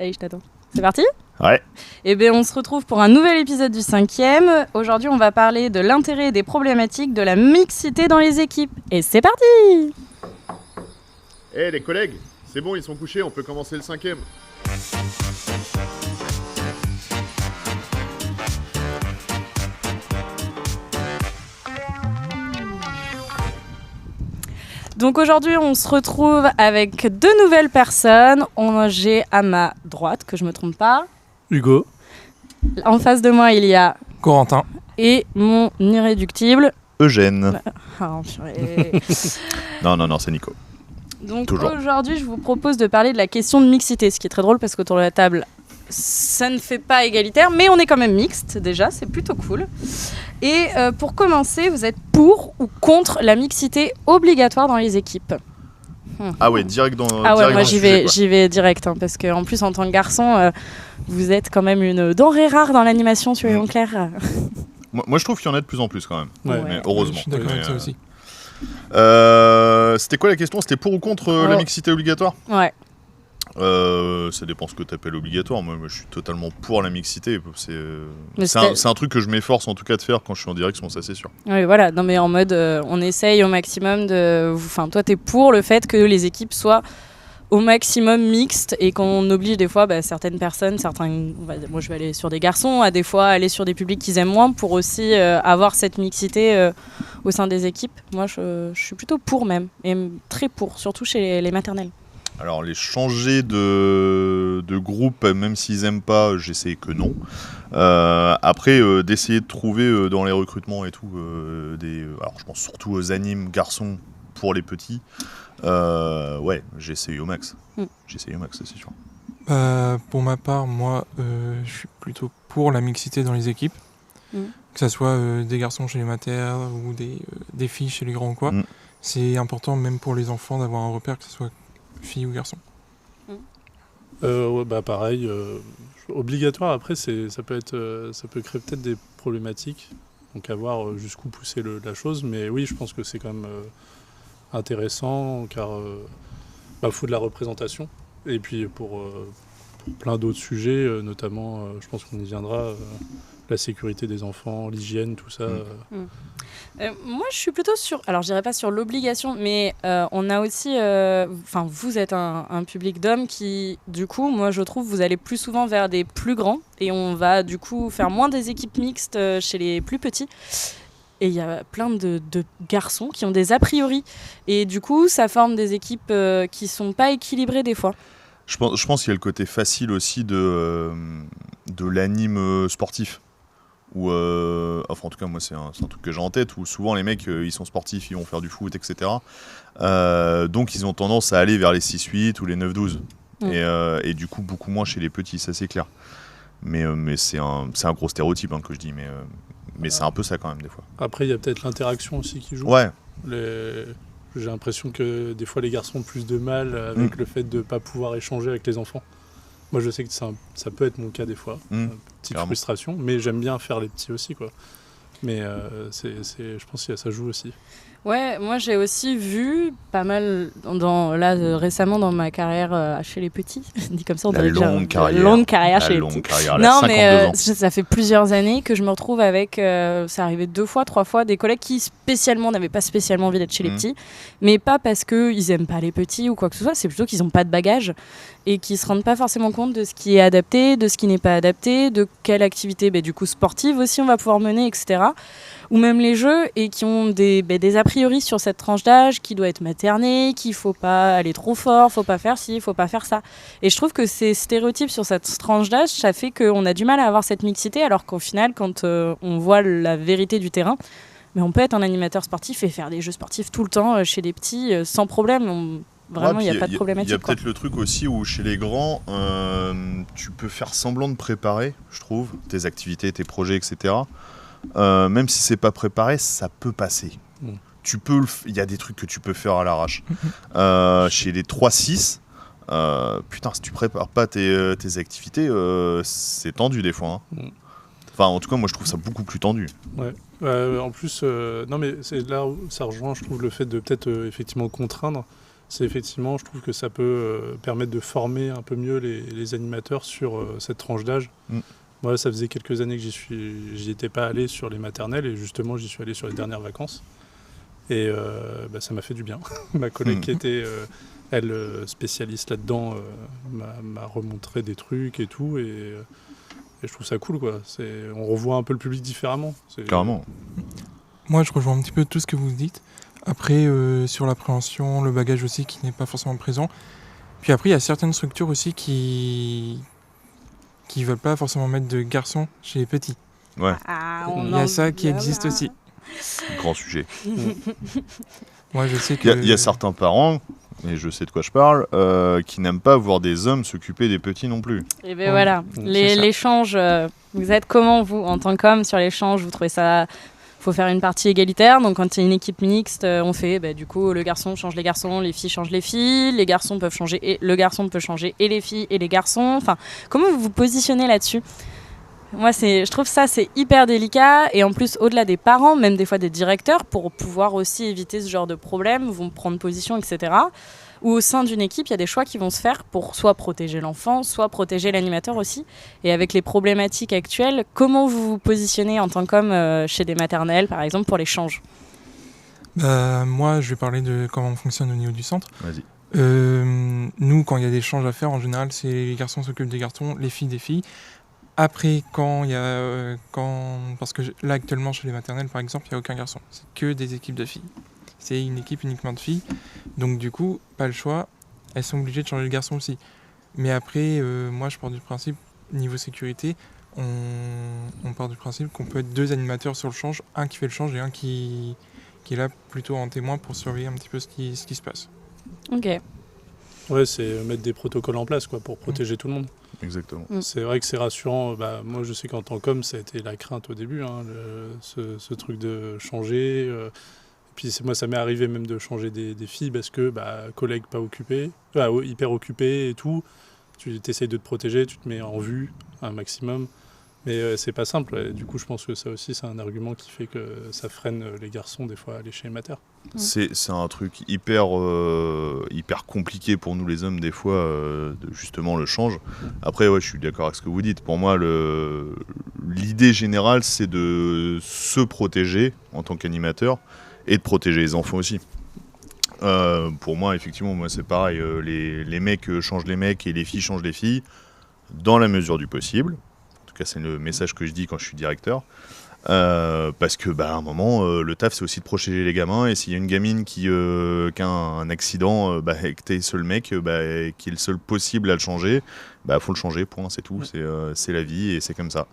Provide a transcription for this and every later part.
Allez, je t'attends. C'est parti ? Ouais. Eh bien, on se retrouve pour un nouvel épisode du 5e. Aujourd'hui, on va parler de l'intérêt et des problématiques de la mixité dans les équipes. Et c'est parti ! Eh les collègues, c'est bon, ils sont couchés, on peut commencer le 5e. Donc aujourd'hui, on se retrouve avec deux nouvelles personnes. J'ai à ma droite, que je me trompe pas. Hugo. En face de moi, il y a Corentin. et mon irréductible. Eugène. Ah, purée. Non, c'est Nico. Donc Toujours. aujourd'hui, je vous propose de parler de la question de mixité, ce qui est très drôle parce qu'autour de la table, ça ne fait pas égalitaire, mais on est quand même mixte déjà, c'est plutôt cool. Et pour commencer, vous êtes pour ou contre la mixité obligatoire dans les équipes ? Ah ouais, direct dans Ah ouais, direct moi dans le sujet, quoi. j'y vais direct, hein, parce qu'en plus en tant que garçon, vous êtes quand même une denrée rare dans l'animation, soyons clairs. Moi je trouve qu'il y en a de plus en plus quand même. Ouais. Mais heureusement. Je suis d'accord avec ça aussi. C'était quoi la question ? C'était pour ou contre la mixité obligatoire ? Ouais. Ça dépend ce que tu appelles obligatoire. Moi, je suis totalement pour la mixité. Mais C'est un truc que je m'efforce en tout cas de faire quand je suis en direction, ça c'est sûr. Oui, voilà. Non, mais en mode, on essaye au maximum de. Enfin, toi, t'es pour le fait que les équipes soient au maximum mixtes et qu'on oblige des fois certaines personnes, moi je vais aller sur des garçons, à des fois aller sur des publics qu'ils aiment moins pour aussi avoir cette mixité au sein des équipes. Moi, je suis plutôt pour même, et très pour, surtout chez les maternelles. Alors les changer de groupe, même s'ils aiment pas, j'essaie que non. Après, d'essayer de trouver dans les recrutements et tout, alors je pense surtout aux animes garçons pour les petits. Ouais, j'essaie au max. J'essaie au max, ça, c'est sûr. Pour ma part, moi, je suis plutôt pour la mixité dans les équipes. Que ça soit des garçons chez les matères ou des filles chez les grands ou quoi. C'est important même pour les enfants d'avoir un repère, que ce soit fille ou garçon. Ouais, pareil, obligatoire. Après, ça peut créer peut-être des problématiques. Donc à voir jusqu'où pousser la chose. Mais oui, je pense que c'est quand même intéressant, car faut de la représentation. Et puis pour plein d'autres sujets, notamment, je pense qu'on y viendra, la sécurité des enfants, l'hygiène, tout ça. Moi, je suis plutôt sur... Alors, je dirais pas sur l'obligation, mais on a aussi... vous êtes un public d'hommes qui, du coup, moi, je trouve, vous allez plus souvent vers des plus grands. Et on va, du coup, faire moins des équipes mixtes chez les plus petits. Et il y a plein de garçons qui ont des a priori. Et du coup, ça forme des équipes qui sont pas équilibrées des fois. Je pense qu'il y a le côté facile aussi de l'anime sportif. Enfin en tout cas moi c'est un truc que j'ai en tête où souvent les mecs ils sont sportifs, ils vont faire du foot, etc. Donc ils ont tendance à aller vers les 6-8 ou les 9-12 et du coup beaucoup moins chez les petits, ça c'est clair. Mais c'est un gros stéréotype que je dis, mais c'est un peu ça quand même des fois. Après il y a peut-être l'interaction aussi qui joue. Ouais. J'ai l'impression que des fois les garçons ont plus de mal avec le fait de ne pas pouvoir échanger avec les enfants. Moi, je sais que ça peut être mon cas des fois, petite clairement. frustration, mais j'aime bien faire les petits aussi, quoi. Mais je pense que ça joue aussi. Ouais, moi j'ai aussi vu pas mal récemment dans ma carrière chez les petits, dit comme ça on La dirait longue carrière. longue carrière chez les petits. Non mais ça fait plusieurs années que je me retrouve avec, c'est arrivé 2 fois, 3 fois, des collègues qui n'avaient pas spécialement envie d'être chez les petits, mais pas parce qu'ils aiment pas les petits ou quoi que ce soit, c'est plutôt qu'ils ont pas de bagage et qui se rendent pas forcément compte de ce qui est adapté, de ce qui n'est pas adapté, de quelle activité du coup sportive aussi on va pouvoir mener, etc. Ou même les jeux, et qui ont des a priori sur cette tranche d'âge, qui doit être maternée, qu'il faut pas aller trop fort, faut pas faire ci, faut pas faire ça. Et je trouve que ces stéréotypes sur cette tranche d'âge, ça fait qu'on a du mal à avoir cette mixité, alors qu'au final, quand on voit la vérité du terrain, mais on peut être un animateur sportif et faire des jeux sportifs tout le temps chez les petits, sans problème. Vraiment, il n'y a pas de problématique. Il y a peut-être le truc aussi où chez les grands, tu peux faire semblant de préparer, je trouve, tes activités, tes projets, etc. Même si c'est pas préparé, ça peut passer. Il y a des trucs que tu peux faire à l'arrache. Chez les 3-6, putain, si tu prépares pas tes activités, c'est tendu des fois. Enfin, en tout cas, moi, je trouve ça beaucoup plus tendu. Ouais. En plus, non, mais c'est là où ça rejoint, je trouve, le fait de peut-être effectivement contraindre. c'est effectivement, je trouve que ça peut permettre de former un peu mieux les animateurs sur cette tranche d'âge. Moi, ça faisait quelques années que j'y étais pas allé sur les maternelles et justement, j'y suis allé sur les dernières vacances. Et ça m'a fait du bien. Ma collègue qui était, elle, spécialiste là-dedans, m'a remontré des trucs et tout. Et je trouve ça cool, quoi. On revoit un peu le public différemment. Carrément. Moi, je rejoins un petit peu tout ce que vous dites. Après, sur l'appréhension, le bagage aussi qui n'est pas forcément présent. Puis après, il y a certaines structures aussi qui veulent pas forcément mettre de garçons chez les petits. Ouais. Il y a ça qui existe aussi. Grand sujet. Moi, je sais que... Il y a certains parents, et je sais de quoi je parle, qui n'aiment pas voir des hommes s'occuper des petits non plus. Et bien voilà, l'échange, vous êtes comment vous, en tant qu'homme, sur l'échange, vous trouvez ça... faut faire une partie égalitaire, donc quand c'est une équipe mixte, on fait, du coup, le garçon change les garçons, les filles changent les filles, les garçons peuvent changer, et le garçon peut changer et les filles et les garçons, enfin, comment vous vous positionnez là-dessus ? Moi, je trouve ça, c'est hyper délicat, et en plus, au-delà des parents, même des fois des directeurs, pour pouvoir aussi éviter ce genre de problème, vont prendre position, etc., ou au sein d'une équipe, il y a des choix qui vont se faire pour soit protéger l'enfant, soit protéger l'animateur aussi. Et avec les problématiques actuelles, comment vous vous positionnez en tant qu'homme chez des maternelles, par exemple, pour l'échange ? Moi, je vais parler de comment on fonctionne au niveau du centre. Vas-y. Nous, quand il y a des échanges à faire, en général, c'est les garçons s'occupent des garçons, les filles des filles. Après, parce que là, actuellement, chez les maternelles, par exemple, il n'y a aucun garçon. C'est que des équipes de filles. C'est une équipe uniquement de filles. Donc du coup, pas le choix. Elles sont obligées de changer le garçon aussi. Mais après, moi je pars du principe, niveau sécurité, on part du principe qu'on peut être 2 animateurs sur le change, un qui fait le change et un qui est là plutôt en témoin pour surveiller un petit peu ce qui se passe. Ok. Ouais, c'est mettre des protocoles en place, quoi, pour protéger tout le monde. Exactement. C'est vrai que c'est rassurant. Moi, je sais qu'en tant qu'homme, ça a été la crainte au début, ce truc de changer. Puis moi, ça m'est arrivé même de changer des filles parce que collègues pas occupés, hyper occupés et tout. Tu essayes de te protéger, tu te mets en vue un maximum. Mais c'est pas simple. Ouais. Du coup, je pense que ça aussi, c'est un argument qui fait que ça freine les garçons des fois à aller chez les mater. C'est un truc hyper compliqué pour nous les hommes des fois, de justement le change. Après, ouais, je suis d'accord avec ce que vous dites. Pour moi, l'idée générale, c'est de se protéger en tant qu'animateur et de protéger les enfants aussi. Pour moi, effectivement, c'est pareil. Les mecs changent les mecs et les filles changent les filles dans la mesure du possible. En tout cas, c'est le message que je dis quand je suis directeur. Parce que à un moment le taf c'est aussi de protéger les gamins, et s'il y a une gamine qui a un accident, et que t'es le seul mec qui est le seul possible à le changer, faut le changer, point, c'est tout. C'est la vie et c'est comme ça.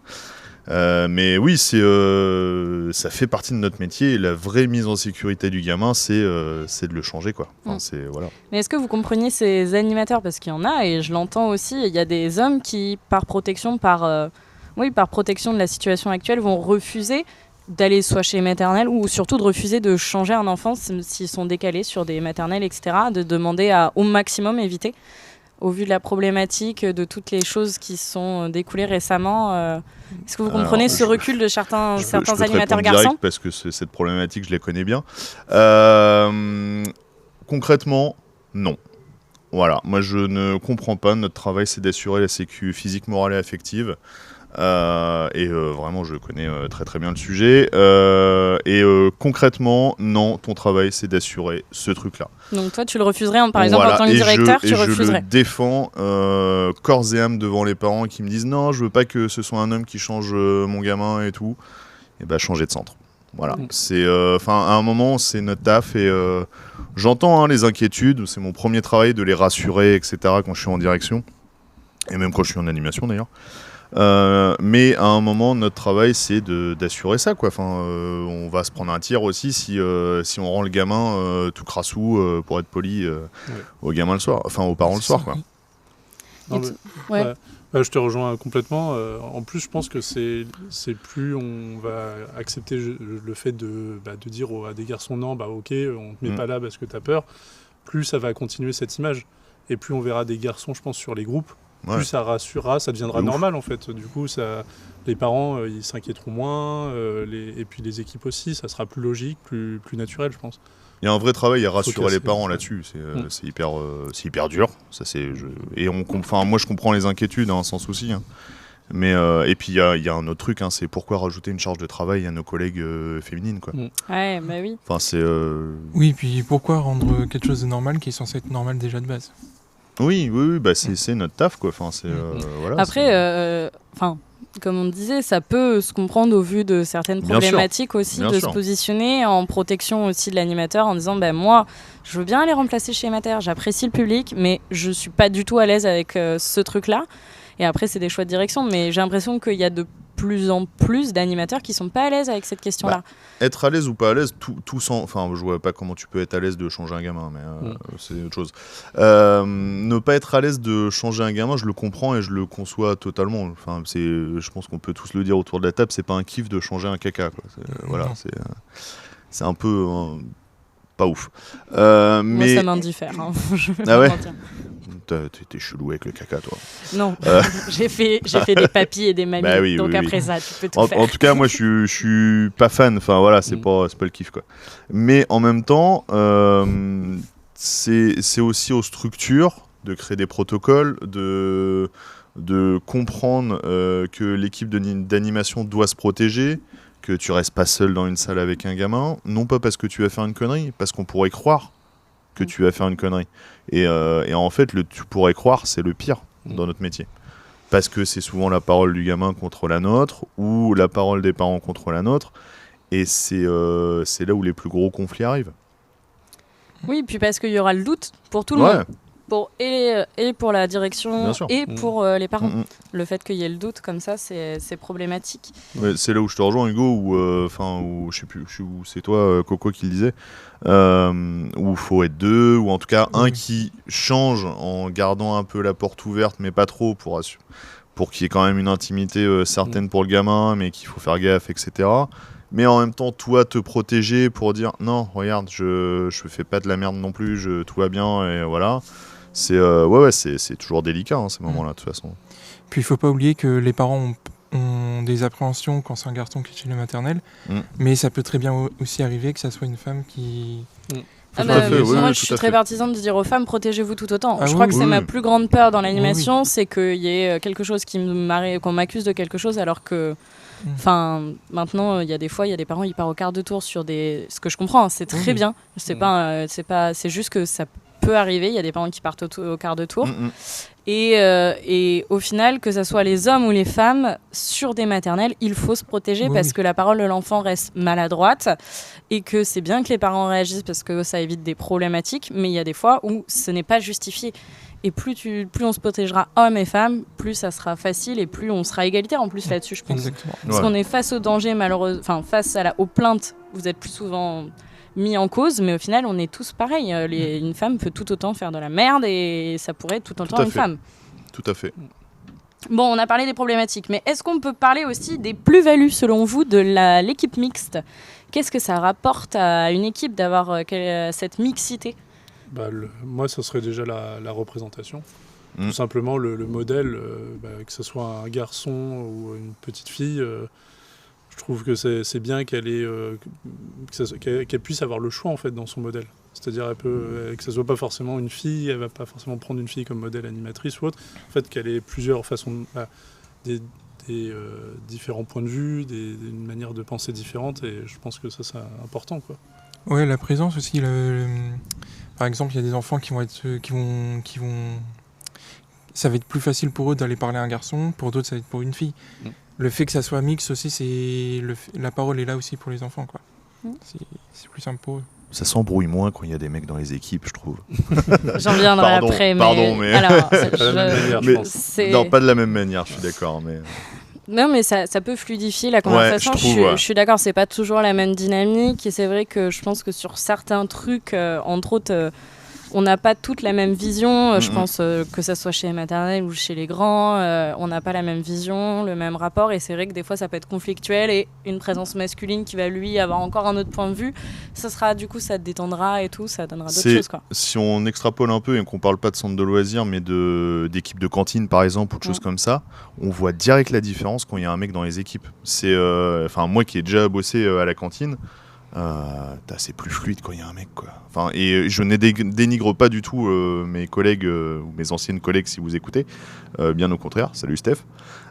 Mais oui, ça fait partie de notre métier, et la vraie mise en sécurité du gamin, c'est de le changer, quoi. Enfin, voilà. Mais est-ce que vous compreniez ces animateurs, parce qu'il y en a, et je l'entends aussi, il y a des hommes qui, par protection de la situation actuelle, vont refuser d'aller soit chez les maternelles, ou surtout de refuser de changer un enfant s'ils sont décalés sur des maternelles, etc., de demander à au maximum éviter, au vu de la problématique, de toutes les choses qui sont découlées récemment. Est-ce que vous comprenez ce recul de certains animateurs garçons ? Parce que cette problématique, je la connais bien. Concrètement, non. Voilà, moi je ne comprends pas. Notre travail, c'est d'assurer la sécu physique, morale et affective. Vraiment, je connais très très bien le sujet. Concrètement, non, ton travail, c'est d'assurer ce truc-là. Donc toi, tu le refuserais, par exemple, en tant que directeur, tu refuserais. Je le défends corps et âme devant les parents qui me disent non, je veux pas que ce soit un homme qui change mon gamin et tout. Et changer de centre. Voilà. C'est, à un moment, c'est notre taf, et j'entends les inquiétudes. C'est mon premier travail de les rassurer, etc. quand je suis en direction, et même quand je suis en animation d'ailleurs. Mais à un moment, notre travail, c'est d'assurer ça, quoi. On va se prendre un tir aussi si on rend le gamin tout crassou, pour être poli, au gamin le soir, aux parents le soir, quoi. Je te rejoins complètement. En plus, je pense que c'est plus on va accepter le fait de dire à des garçons non, ok, on te met pas là parce que t'as peur. Plus ça va continuer cette image, et plus on verra des garçons, je pense, sur les groupes. Plus ça rassurera, ça deviendra normal en fait. Du coup, les parents ils s'inquiéteront moins, et puis les équipes aussi, ça sera plus logique, plus naturel, je pense. Il y a un vrai travail à rassurer les parents là-dessus. C'est hyper dur. Ça, moi, je comprends les inquiétudes, sans souci. Hein. Mais et puis il y a un autre truc, c'est pourquoi rajouter une charge de travail à nos collègues féminines, quoi. Ouais, bah oui. Enfin, c'est. Oui, puis pourquoi rendre quelque chose de normal qui est censé être normal déjà de base. Oui, bah c'est notre taf, quoi. Enfin, c'est voilà. Après, comme on disait, ça peut se comprendre au vu de certaines problématiques aussi, de se positionner en protection aussi de l'animateur en disant moi, je veux bien aller remplacer schémataire, j'apprécie le public, mais je suis pas du tout à l'aise avec ce truc-là. Et après, c'est des choix de direction, mais j'ai l'impression qu'il y a de plus en plus d'animateurs qui sont pas à l'aise avec cette question-là. Être à l'aise ou pas à l'aise, tout sans... Enfin, je vois pas comment tu peux être à l'aise de changer un gamin, mais c'est autre chose. Ne pas être à l'aise de changer un gamin, je le comprends et je le conçois totalement. Enfin, je pense qu'on peut tous le dire autour de la table, c'est pas un kiff de changer un caca, quoi. Voilà, c'est un peu... pas ouf. Moi, ça m'indiffère. Je vais pas mentir. T'es chelou avec le caca, toi. Non, j'ai fait des papis et des mamies, donc après ça, tu peux tout faire. En tout cas, moi, je suis pas fan. Enfin, voilà, c'est pas le kiff, quoi. Mais en même temps, c'est aussi aux structures de créer des protocoles, de comprendre que l'équipe d'animation doit se protéger, que tu restes pas seul dans une salle avec un gamin, non pas parce que tu vas faire une connerie, parce qu'on pourrait croire que tu vas faire une connerie. Et en fait, tu pourrais croire, c'est le pire dans notre métier. Parce que c'est souvent la parole du gamin contre la nôtre, ou la parole des parents contre la nôtre, et c'est là où les plus gros conflits arrivent. Oui, puis parce qu'il y aura le doute pour tout le monde. Et pour la direction et pour les parents. Le fait qu'il y ait le doute comme ça, c'est problématique. Ouais, c'est là où je te rejoins, Hugo, ou je sais plus où c'est toi, Coco, qui le disait, où il faut être deux, ou en tout cas un qui change en gardant un peu la porte ouverte, mais pas trop, pour qu'il y ait quand même une intimité certaine pour le gamin, mais qu'il faut faire gaffe, etc. Mais en même temps, toi, te protéger pour dire non, regarde, je fais pas de la merde non plus, tout va bien, et voilà. C'est toujours délicat, ces moments-là, de toute façon. Puis il faut pas oublier que les parents ont des appréhensions quand c'est un garçon qui est chez le maternel, mais ça peut très bien aussi arriver que ça soit une femme qui... Moi, je suis très partisane de dire aux femmes, protégez-vous tout autant. Je crois que c'est ma plus grande peur dans l'animation, c'est qu'il y ait quelque chose qu'on m'accuse de quelque chose, alors que... maintenant, il y a des fois, il y a des parents, ils partent au quart de tour sur ce que je comprends, c'est très bien. C'est juste que ça peut arriver. Il y a des parents qui partent au quart de tour. Et au final, que ce soit les hommes ou les femmes, sur des maternelles, il faut se protéger parce que la parole de l'enfant reste maladroite et que c'est bien que les parents réagissent parce que ça évite des problématiques, mais il y a des fois où ce n'est pas justifié. Et plus on se protégera hommes et femmes, plus ça sera facile et plus on sera égalitaire en plus là-dessus, je pense. Exactement. Parce qu'on est face au danger, malheureusement, face aux plaintes, vous êtes plus souvent mis en cause, mais au final, on est tous pareils. Une femme peut tout autant faire de la merde et ça pourrait être tout autant une femme. Tout à fait. Bon, on a parlé des problématiques, mais est-ce qu'on peut parler aussi des plus-values, selon vous, de l'équipe mixte ? Qu'est-ce que ça rapporte à une équipe d'avoir cette mixité ? Moi, ça serait déjà la représentation. Tout simplement, le modèle, que ce soit un garçon ou une petite fille, je trouve que c'est bien qu'elle puisse avoir le choix en fait, dans son modèle. C'est-à-dire que ce ne soit pas forcément une fille, elle ne va pas forcément prendre une fille comme modèle animatrice ou autre. En fait, qu'elle ait plusieurs façons, des différents points de vue, une manière de penser différente, et je pense que ça, c'est important, quoi. Ouais, la présence aussi. Par exemple, il y a des enfants qui vont ça va être plus facile pour eux d'aller parler à un garçon, pour d'autres, ça va être pour une fille. Le fait que ça soit mix aussi, la parole est là aussi pour les enfants, quoi. C'est plus simple pour eux. Ça s'embrouille moins quand il y a des mecs dans les équipes, je trouve. J'en viendrai après, mais... mais... Alors, pas de la même manière, je pense. Non, pas de la même manière, je suis d'accord, mais... Non, mais ça peut fluidifier la conversation. Je suis d'accord, c'est pas toujours la même dynamique. Et c'est vrai que je pense que sur certains trucs, entre autres, on n'a pas toute la même vision. Je pense que ça soit chez les maternelles ou chez les grands, on n'a pas la même vision, le même rapport. Et c'est vrai que des fois, ça peut être conflictuel. Et une présence masculine qui va, lui, avoir encore un autre point de vue, ça sera, du coup, ça te détendra et tout, ça donnera d'autres choses, quoi. Si on extrapole un peu et qu'on parle pas de centre de loisirs, mais d'équipes de cantine, par exemple, ou de choses comme ça, on voit direct la différence quand il y a un mec dans les équipes. Moi qui ai déjà bossé à la cantine, c'est plus fluide quand il y a un mec, quoi. Enfin, et je ne dénigre pas du tout mes collègues ou mes anciennes collègues si vous écoutez, bien au contraire. Salut Steph.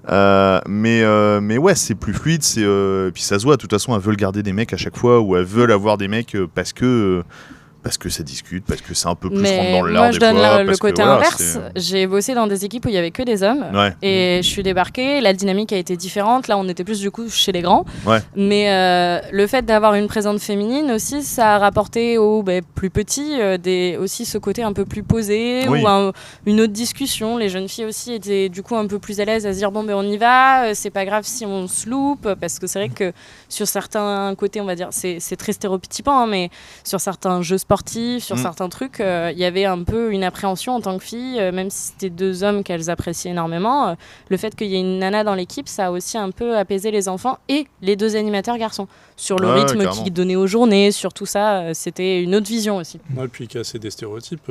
Mais ouais, c'est plus fluide, puis ça se voit. De toute façon, elles veulent garder des mecs à chaque fois, ou elles veulent avoir des mecs parce que ça discute, parce que c'est un peu plus rentre dans l'art des fois. Moi, je donne le côté inverse. J'ai bossé dans des équipes où il y avait que des hommes, et je suis débarquée. La dynamique a été différente. Là, on était plus du coup chez les grands. Mais le fait d'avoir une présence féminine aussi, ça a rapporté aux plus petits aussi ce côté un peu plus posé, ou une autre discussion. Les jeunes filles aussi étaient du coup un peu plus à l'aise à se dire bon, on y va. C'est pas grave si on se loupe, parce que c'est vrai que sur certains côtés, on va dire, c'est très stéréotypant, hein, mais sur certains jeux sportifs, sur certains trucs, il y avait un peu une appréhension en tant que fille, même si c'était deux hommes qu'elles appréciaient énormément. Le fait qu'il y ait une nana dans l'équipe, ça a aussi un peu apaisé les enfants et les deux animateurs garçons. Sur le rythme qu'ils donnaient aux journées, sur tout ça, c'était une autre vision aussi. Ouais, puis casser des stéréotypes.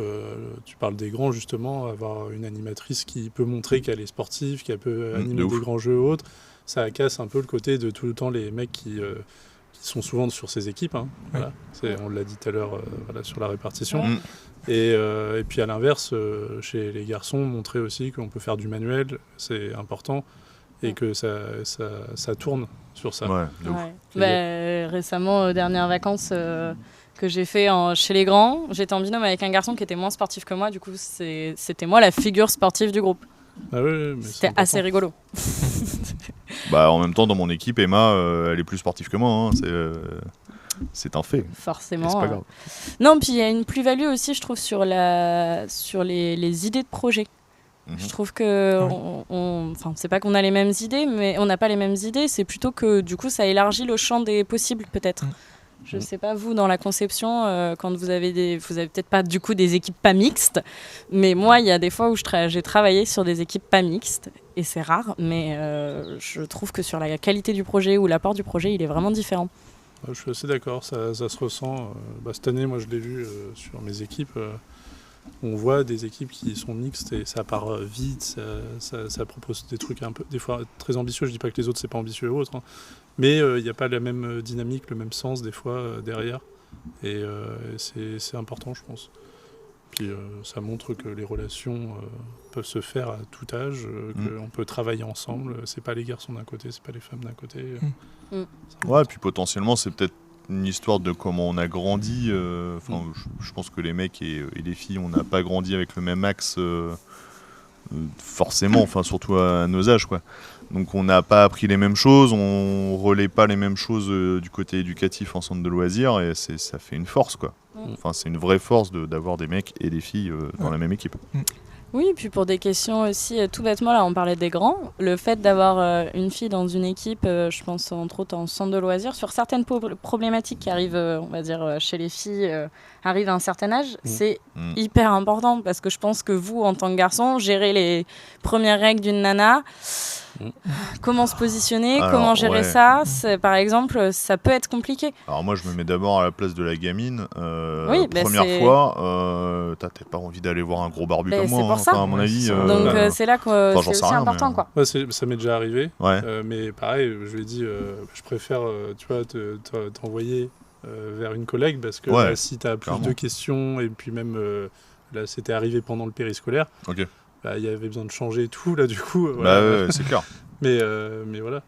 Tu parles des grands, justement, avoir une animatrice qui peut montrer qu'elle est sportive, qu'elle peut animer des grands jeux ou autres. Ça casse un peu le côté de tout le temps les mecs qui sont souvent sur ces équipes. Hein. Voilà. On l'a dit tout à l'heure sur la répartition. Et puis à l'inverse, chez les garçons, montrer aussi qu'on peut faire du manuel, c'est important, et que ça tourne sur ça. Récemment, aux dernières vacances que j'ai fait chez les grands, j'étais en binôme avec un garçon qui était moins sportif que moi. Du coup, c'était moi la figure sportive du groupe. Mais c'était assez rigolo. En même temps, dans mon équipe, Emma, elle est plus sportive que moi. Hein. C'est un fait. Forcément. C'est pas grave. Non, puis il y a une plus-value aussi, je trouve, sur les idées de projet. Je trouve que, c'est pas qu'on a les mêmes idées, mais on n'a pas les mêmes idées. C'est plutôt que, du coup, ça élargit le champ des possibles, peut-être. Je sais pas, vous, dans la conception, quand vous avez peut-être pas du coup des équipes pas mixtes, mais moi, il y a des fois où j'ai travaillé sur des équipes pas mixtes, et c'est rare, mais je trouve que sur la qualité du projet ou l'apport du projet, il est vraiment différent. Je suis assez d'accord, ça se ressent. Cette année, moi, je l'ai vu sur mes équipes. On voit des équipes qui sont mixtes et ça part vite, ça propose des trucs un peu, des fois très ambitieux. Je dis pas que les autres, c'est pas ambitieux ou autre, hein. Mais il n'y a pas la même dynamique, le même sens des fois derrière. Et c'est important, je pense. Puis ça montre que les relations peuvent se faire à tout âge, qu'on peut travailler ensemble. C'est pas les garçons d'un côté, c'est pas les femmes d'un côté. Puis potentiellement, c'est peut-être une histoire de comment on a grandi. Je pense que les mecs et les filles, on n'a pas grandi avec le même axe forcément, surtout à nos âges, quoi. Donc on n'a pas appris les mêmes choses, on relaie pas les mêmes choses du côté éducatif en centre de loisirs, et ça fait une force, quoi. C'est une vraie force d'avoir des mecs et des filles dans la même équipe. Oui, puis pour des questions aussi, tout bêtement, là on parlait des grands, le fait d'avoir une fille dans une équipe, je pense entre autres en centre de loisirs, sur certaines problématiques qui arrivent, on va dire, chez les filles, arrivent à un certain âge, c'est hyper important, parce que je pense que vous, en tant que garçon, gérer les premières règles d'une nana, comment se positionner, comment gérer ça, par exemple, ça peut être compliqué. Alors moi, je me mets d'abord à la place de la gamine. Première fois, t'as pas envie d'aller voir un gros barbu comme moi, à mon avis. Donc c'est là que c'est aussi important, quoi. Ouais, ça m'est déjà arrivé, mais pareil, je lui ai dit, je préfère, t'envoyer vers une collègue, parce que là, si t'as plus de questions, et puis même, là, c'était arrivé pendant le périscolaire. Il y avait besoin de changer tout, là, du coup. C'est clair. Mais voilà.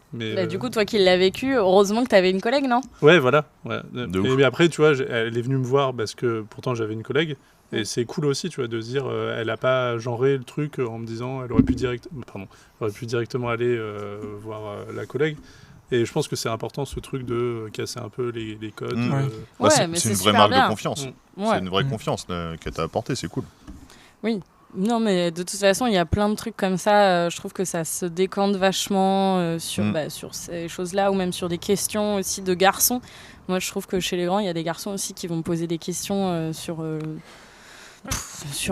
Du coup, toi qui l'as vécu, heureusement que tu avais une collègue, non ? Ouais, voilà. Ouais. Mais après, tu vois, elle est venue me voir parce que pourtant j'avais une collègue. Et c'est cool aussi, tu vois, de se dire, elle n'a pas genré le truc en me disant, elle aurait pu directement aller voir la collègue. Et je pense que c'est important, ce truc de casser un peu les codes. C'est une vraie marque de confiance. C'est une vraie confiance qu'elle t'a apportée, c'est cool. Oui. Non, mais de toute façon, il y a plein de trucs comme ça. Je trouve que ça se décante vachement sur ces choses-là, ou même sur des questions aussi de garçons. Moi, je trouve que chez les grands, il y a des garçons aussi qui vont poser des questions sur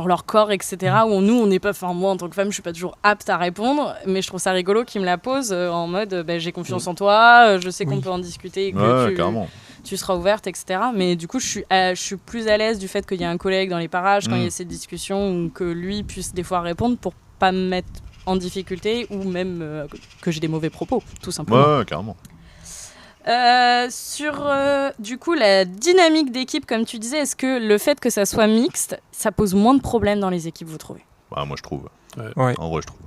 leur corps, etc. Où nous, on n'est pas... moi, en tant que femme, je suis pas toujours apte à répondre, mais je trouve ça rigolo qu'ils me la posent en mode j'ai confiance en toi, je sais qu'on peut en discuter, que tu seras ouverte, etc. Mais du coup, je suis plus à l'aise du fait qu'il y a un collègue dans les parages, quand il y a cette discussion, ou que lui puisse des fois répondre pour pas me mettre en difficulté, ou même que j'ai des mauvais propos, tout simplement. Ouais, carrément. Sur du coup la dynamique d'équipe, comme tu disais, est-ce que le fait que ça soit mixte, ça pose moins de problèmes dans les équipes, vous trouvez? Moi je trouve. Ouais. En vrai je trouve.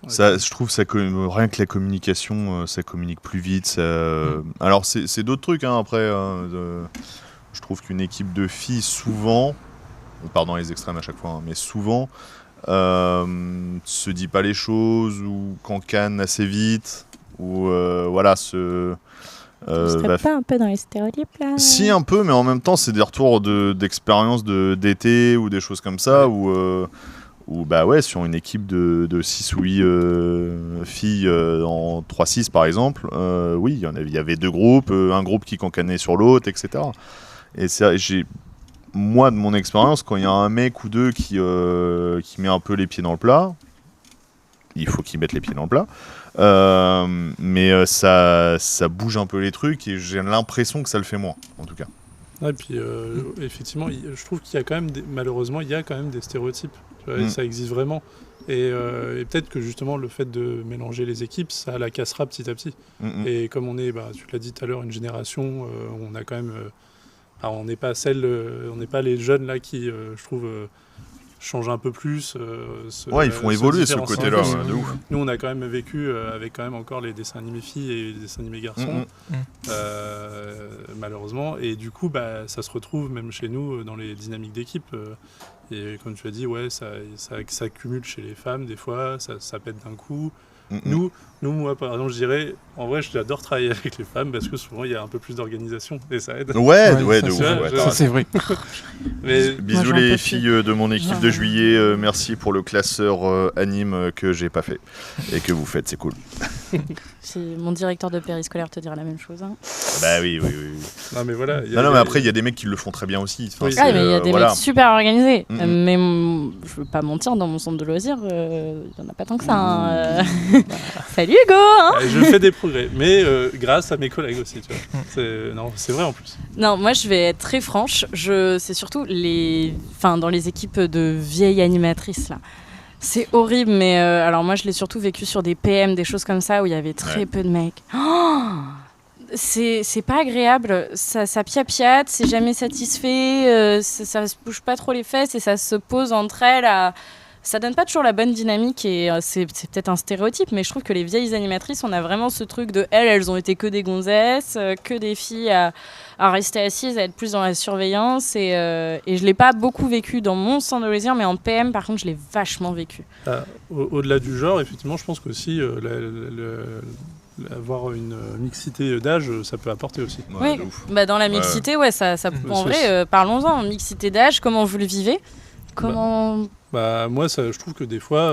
Ça, je trouve rien que la communication, ça communique plus vite. Alors c'est d'autres trucs après. Je trouve qu'une équipe de filles souvent, on part dans les extrêmes à chaque fois, mais souvent se dit pas les choses ou cancane assez vite ou serais pas un peu dans les stéréotypes là? Si, un peu, mais en même temps c'est des retours d'expérience d'été ou des choses comme ça ou sur une équipe de 6 ou 8 filles en 3-6 par exemple, oui, il y avait 2 groupes, un groupe qui cancanait sur l'autre, etc. Et moi, de mon expérience, quand il y a un mec ou deux qui met un peu les pieds dans le plat, il faut qu'il mette les pieds dans le plat, mais ça bouge un peu les trucs et j'ai l'impression que ça le fait moins, en tout cas. Et puis, effectivement, je trouve qu'il y a quand même, malheureusement, il y a quand même des stéréotypes. Ça existe vraiment. Et peut-être que justement, le fait de mélanger les équipes, ça la cassera petit à petit. Et comme on est, tu l'as dit tout à l'heure, une génération, on a quand même... on n'est pas les jeunes là qui, je trouve, changent un peu plus. Ils font évoluer ce côté-là, de ouf. Nous, on a quand même vécu avec quand même encore les dessins animés filles et les dessins animés garçons, malheureusement. Et du coup, ça se retrouve même chez nous dans les dynamiques d'équipe. Et comme tu as dit, ça accumule chez les femmes des fois, ça pète d'un coup. Nous, moi, par exemple, je dirais, en vrai, j'adore travailler avec les femmes parce que souvent, il y a un peu plus d'organisation et ça aide. Ouais, de ouf. Ça, c'est vrai. Bisous les filles de mon équipe de juillet. Merci pour le classeur anime que j'ai pas fait et que vous faites, c'est cool. Mon directeur de périscolaire te dira la même chose. Hein. Bah oui. Non, mais voilà. Mais après, il y a des mecs qui le font très bien aussi. Mais il y a des mecs super organisés. Mais je veux pas mentir, dans mon centre de loisirs, il y en a pas tant que ça. Salut Hugo Je fais des progrès, mais grâce à mes collègues aussi, tu vois. C'est vrai en plus. Non, moi je vais être très franche. C'est surtout dans les équipes de vieilles animatrices là. C'est horrible, mais alors moi je l'ai surtout vécu sur des PM, des choses comme ça où il y avait très peu de mecs. C'est pas agréable, ça piapiate, c'est jamais satisfait, ça se bouge pas trop les fesses et ça se pose entre elles. Ça donne pas toujours la bonne dynamique et c'est peut-être un stéréotype, mais je trouve que les vieilles animatrices, on a vraiment ce truc de elles ont été que des gonzesses, que des filles à rester assises, à être plus dans la surveillance et je l'ai pas beaucoup vécu dans mon centre de loisirs, mais en PM par contre je l'ai vachement vécu. Au-delà du genre, effectivement, je pense qu'aussi avoir une mixité d'âge, ça peut apporter aussi. Oui, dans la mixité, ça en vrai, parlons-en, mixité d'âge, comment vous le vivez? Moi, je trouve que des fois,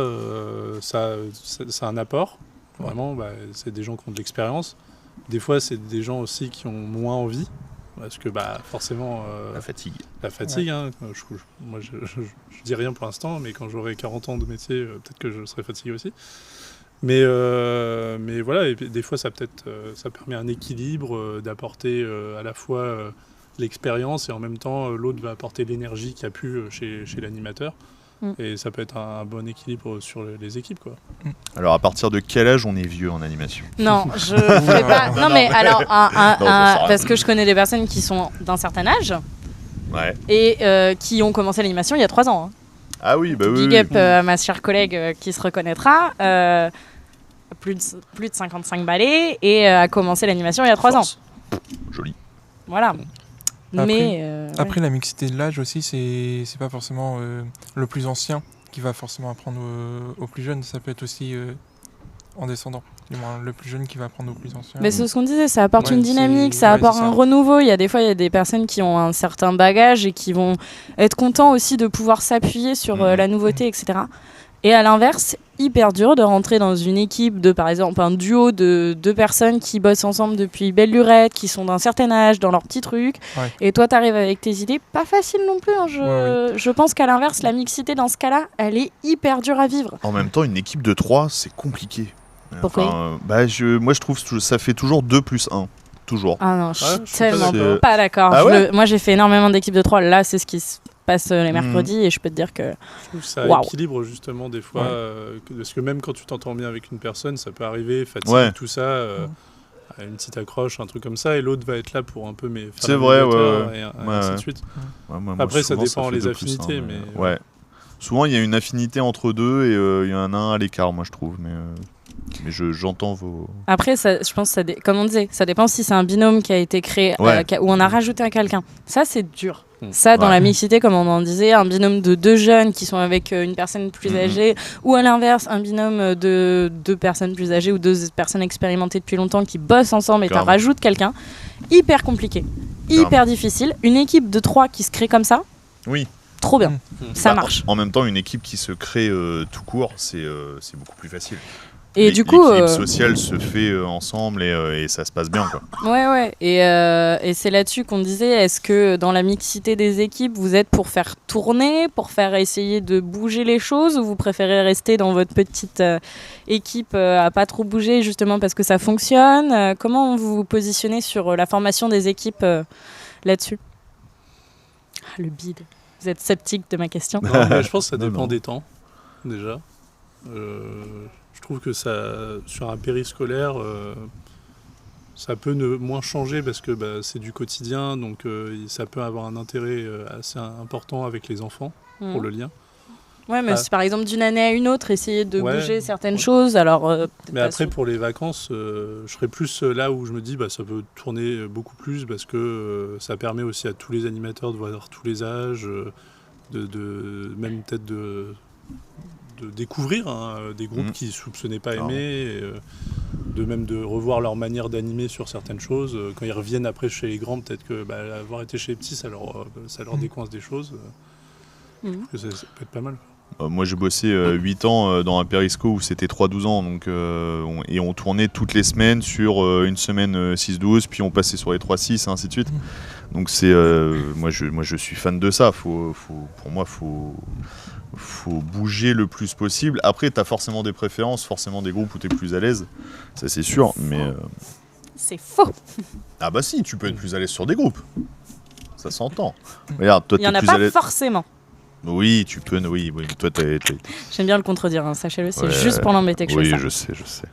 c'est un apport. Vraiment, c'est des gens qui ont de l'expérience. Des fois, c'est des gens aussi qui ont moins envie. Parce que forcément... la fatigue. Hein. Moi, je dis rien pour l'instant, mais quand j'aurai 40 ans de métier, peut-être que je serai fatigué aussi. Mais voilà, et des fois, ça permet un équilibre d'apporter à la fois l'expérience et en même temps, l'autre va apporter l'énergie qu'il y a pu chez l'animateur. Et ça peut être un bon équilibre sur les équipes, quoi. Alors, à partir de quel âge on est vieux en animation? Non, je ferai pas. Non, mais alors, parce que je connais des personnes qui sont d'un certain âge et qui ont commencé l'animation il y a 3 ans. Hein. Ah oui, Big up à ma chère collègue qui se reconnaîtra. Plus de 55 balais et a commencé l'animation il y a 3 ans. Joli. Voilà. Après la mixité de l'âge aussi, c'est pas forcément le plus ancien qui va forcément apprendre aux plus jeunes. Ça peut être aussi en descendant. Le plus jeune qui va apprendre aux plus anciens. Mais c'est ce qu'on disait, ça apporte une dynamique, ça apporte un renouveau. Il y a des personnes qui ont un certain bagage et qui vont être contents aussi de pouvoir s'appuyer sur la nouveauté, etc. Et à l'inverse, hyper dur de rentrer dans une équipe de, par exemple, un duo de 2 personnes qui bossent ensemble depuis belle lurette, qui sont d'un certain âge, dans leurs petits trucs. Ouais. Et toi, t'arrives avec tes idées. Pas facile non plus. Hein. Je pense qu'à l'inverse, la mixité dans ce cas-là, elle est hyper dure à vivre. En même temps, une équipe de 3, c'est compliqué. Pourquoi moi, je trouve que ça fait toujours 2 plus 1. Toujours. Ah non, je suis tellement pas d'accord. Moi, j'ai fait énormément d'équipes de 3. Là, c'est ce qui se passe les mercredis et je peux te dire que je trouve que ça équilibre justement des fois parce que même quand tu t'entends bien avec une personne, ça peut arriver, fatigue, tout ça. une petite accroche, un truc comme ça, et l'autre va être là pour un peu faire c'est vrai, et ainsi de suite. Moi, après, ça souvent, dépend fait les 2+1, affinités, mais ouais. Souvent, il y a une affinité entre deux et il y en a un à l'écart, moi, je trouve. Mais j'entends vos... Après, je pense que comme on disait, ça dépend si c'est un binôme qui a été créé, où on a rajouté un quelqu'un. Ça, c'est dur. Ça, dans la mixité, comme on en disait, un binôme de 2 jeunes qui sont avec une personne plus âgée, ou à l'inverse, un binôme de 2 personnes plus âgées ou 2 personnes expérimentées depuis longtemps qui bossent ensemble et tu rajoutes quelqu'un. Hyper compliqué, hyper difficile. Une équipe de 3 qui se crée comme ça. Oui. Trop bien, ça marche. En même temps, une équipe qui se crée tout court, c'est beaucoup plus facile. Et du coup, l'équipe sociale se fait ensemble et ça se passe bien, quoi. Ouais. Et c'est là-dessus qu'on disait, est-ce que dans la mixité des équipes, vous êtes pour faire tourner, pour faire essayer de bouger les choses, ou vous préférez rester dans votre petite équipe à pas trop bouger, justement parce que ça fonctionne? Comment vous vous positionnez sur la formation des équipes là-dessus? Le bide. Vous êtes sceptique de ma question? Non, mais je pense que ça dépend des temps, déjà. Je trouve que sur un périscolaire, ça peut moins changer parce que c'est du quotidien, donc ça peut avoir un intérêt assez important avec les enfants pour le lien. Ouais, mais c'est par exemple d'une année à une autre, essayer de bouger certaines choses. Alors, mais après, pour les vacances, je serais plus là où je me dis ça peut tourner beaucoup plus parce que ça permet aussi à tous les animateurs de voir tous les âges, même peut-être de découvrir des groupes qu'ils ne soupçonnaient pas aimer, de revoir leur manière d'animer sur certaines choses. Quand ils reviennent après chez les grands, peut-être que avoir été chez les petits, ça leur décoince des choses. Ça peut être pas mal. Moi, j'ai bossé 8 ans dans un périsco où c'était 3-12 ans, donc, et on tournait toutes les semaines sur une semaine 6-12, puis on passait sur les 3-6, et ainsi de suite. Donc moi, je suis fan de ça. Pour moi, faut bouger le plus possible. Après, tu as forcément des préférences, forcément des groupes où tu es plus à l'aise, ça c'est sûr, mais... C'est faux. Ah bah si, tu peux être plus à l'aise sur des groupes. Ça s'entend. Regarde, toi, il n'y en a pas forcément. Oui, tu peux, oui. Toi, J'aime bien le contredire, hein, sachez-le, c'est juste pour l'embêter que je fais ça. Oui, je sais.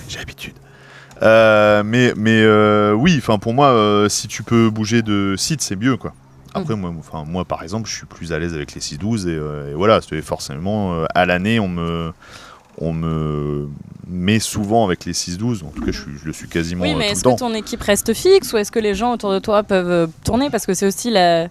J'ai l'habitude. Oui, pour moi, si tu peux bouger de site, c'est mieux, quoi. Après, moi, par exemple, je suis plus à l'aise avec les 6-12 et voilà, forcément, à l'année, on me met souvent avec les 6-12. En tout cas, je le suis quasiment tout le temps. Oui, mais est-ce que ton équipe reste fixe ou est-ce que les gens autour de toi peuvent tourner? Parce que c'est aussi la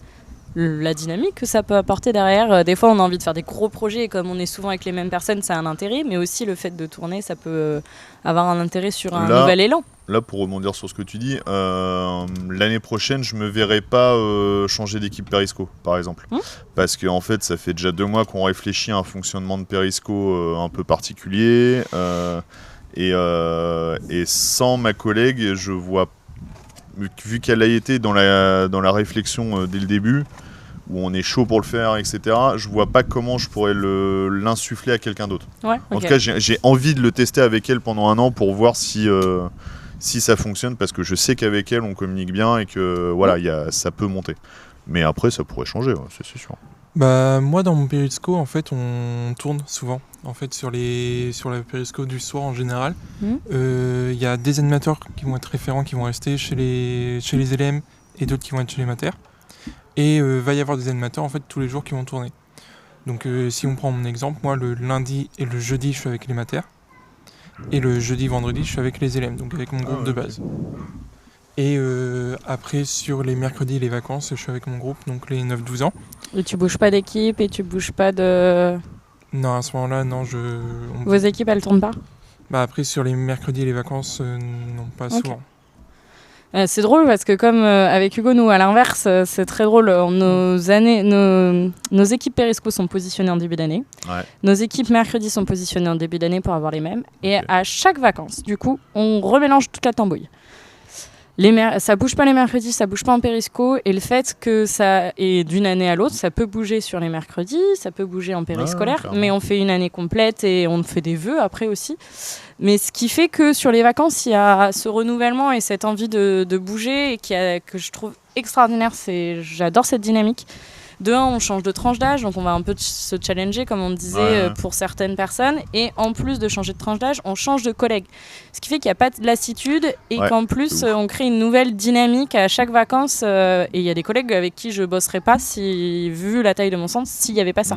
dynamique que ça peut apporter derrière. Des fois, on a envie de faire des gros projets et comme on est souvent avec les mêmes personnes, ça a un intérêt. Mais aussi, le fait de tourner, ça peut avoir un intérêt sur un nouvel élan. Là, pour rebondir sur ce que tu dis, l'année prochaine, je me verrai pas changer d'équipe Perisco, par exemple. Parce qu'en fait, ça fait déjà 2 mois qu'on réfléchit à un fonctionnement de Perisco un peu particulier. Et sans ma collègue, je vois, vu qu'elle a été dans la réflexion dès le début, où on est chaud pour le faire, etc., je vois pas comment je pourrais l'insuffler à quelqu'un d'autre. En tout cas, j'ai envie de le tester avec elle pendant 1 an pour voir si ça fonctionne, parce que je sais qu'avec elle, on communique bien et que ça peut monter. Mais après, ça pourrait changer, c'est sûr. Moi, dans mon périsco, en fait, on tourne souvent. En fait, sur la périsco du soir en général, y a des animateurs qui vont être référents, qui vont rester chez les LM et d'autres qui vont être chez les maters. Et va y avoir des animateurs en fait tous les jours qui vont tourner. Donc si on prend mon exemple, moi le lundi et le jeudi je suis avec les maters. Et le jeudi, vendredi je suis avec les LM, donc avec mon groupe de base. Et après sur les mercredis et les vacances, je suis avec mon groupe, donc les 9-12 ans. Et tu bouges pas d'équipe et tu bouges pas de... Non, à ce moment-là, non, Vos équipes, elles tournent pas? Après sur les mercredis et les vacances, non, pas souvent. C'est drôle parce que comme avec Hugo, nous à l'inverse, c'est très drôle. Nos équipes Perisco sont positionnées en début d'année. Nos équipes mercredi sont positionnées en début d'année pour avoir les mêmes. Et à chaque vacances, du coup, on remélange toute la tambouille. Ça bouge pas les mercredis, ça bouge pas en périsco, et le fait que ça est d'une année à l'autre, ça peut bouger sur les mercredis, ça peut bouger en périscolaire, mais on fait une année complète et on fait des vœux après aussi. Mais ce qui fait que sur les vacances, il y a ce renouvellement et cette envie de bouger et que je trouve extraordinaire. J'adore cette dynamique. on change de tranche d'âge, donc on va un peu se challenger, comme on disait, pour certaines personnes. Et en plus de changer de tranche d'âge, on change de collègue. Ce qui fait qu'il n'y a pas de lassitude et qu'en plus, on crée une nouvelle dynamique à chaque vacances. Et il y a des collègues avec qui je ne bosserais pas, vu la taille de mon centre, s'il n'y avait pas ça.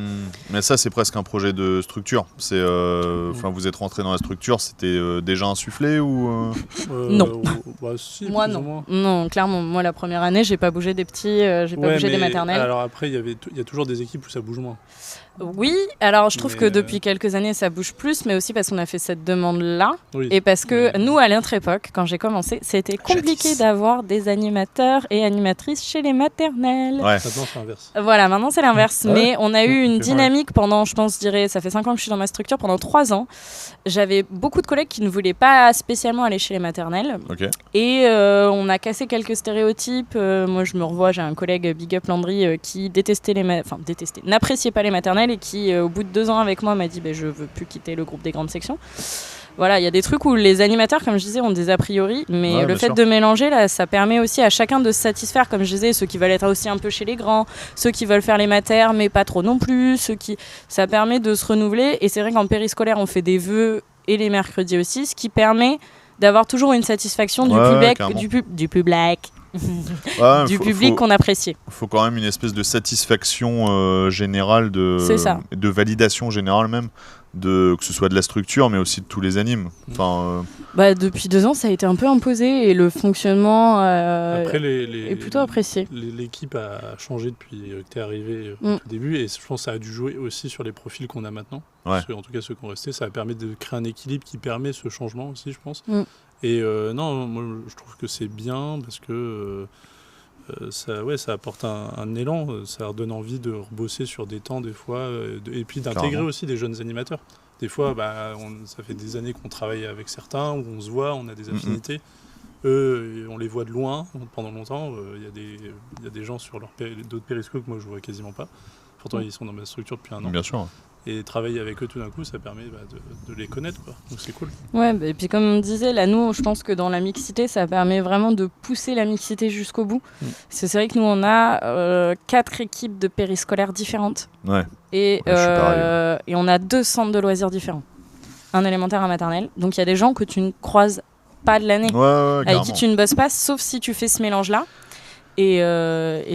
Mais ça, c'est presque un projet de structure. Vous êtes rentré dans la structure, c'était déjà insufflé ou Non. Si, moi, non. Non, clairement. Moi, la première année, j'ai pas bougé des petits, j'ai pas bougé des maternelles. Alors après, il y a toujours des équipes où ça bouge moins. Oui, alors je trouve que depuis quelques années ça bouge plus, mais aussi parce qu'on a fait cette demande-là et parce que nous, à notre époque, quand j'ai commencé, c'était compliqué d'avoir des animateurs et animatrices chez les maternelles. Maintenant c'est l'inverse. Voilà, maintenant c'est l'inverse, mais on a eu une dynamique pendant, je pense, ça fait 5 ans que je suis dans ma structure, pendant 3 ans, j'avais beaucoup de collègues qui ne voulaient pas spécialement aller chez les maternelles et on a cassé quelques stéréotypes. Moi je me revois, j'ai un collègue Big Up Landry qui n'appréciait pas les maternelles et qui, au bout de 2 ans avec moi, m'a dit je veux plus quitter le groupe des grandes sections. Voilà, il y a des trucs où les animateurs, comme je disais, ont des a priori, mais le fait de mélanger, là, ça permet aussi à chacun de se satisfaire, comme je disais, ceux qui veulent être aussi un peu chez les grands, ceux qui veulent faire les maters, mais pas trop non plus, ça permet de se renouveler. Et c'est vrai qu'en périscolaire, on fait des vœux et les mercredis aussi, ce qui permet d'avoir toujours une satisfaction du public. Du public qu'on appréciait. Il faut quand même une espèce de satisfaction générale, de validation générale même, que ce soit de la structure mais aussi de tous les animes. Depuis 2 ans ça a été un peu imposé et le fonctionnement est plutôt apprécié. L'équipe a changé depuis que tu es arrivé au tout début et je pense que ça a dû jouer aussi sur les profils qu'on a maintenant. Parce que, en tout cas ceux qui ont resté, ça a permis de créer un équilibre qui permet ce changement aussi, je pense. Et moi je trouve que c'est bien parce que ça apporte un élan, ça leur donne envie de rebosser sur des temps des fois, et puis d'intégrer aussi des jeunes animateurs. Des fois, ça fait des années qu'on travaille avec certains, où on se voit, on a des affinités. Eux, on les voit de loin pendant longtemps. Il y a des gens sur d'autres périscopes que moi je vois quasiment pas. Pourtant, ils sont dans ma structure depuis 1 an. Bien sûr. Et travailler avec eux tout d'un coup, ça permet de les connaître, quoi. Donc c'est cool. Ouais, et puis comme on disait, là, nous, je pense que dans la mixité, ça permet vraiment de pousser la mixité jusqu'au bout. C'est vrai que nous, on a 4 équipes de périscolaires différentes. Et on a 2 centres de loisirs différents. Un élémentaire, un maternel. Donc il y a des gens que tu ne croises pas de l'année, avec qui tu ne bosses pas, sauf si tu fais ce mélange-là. Et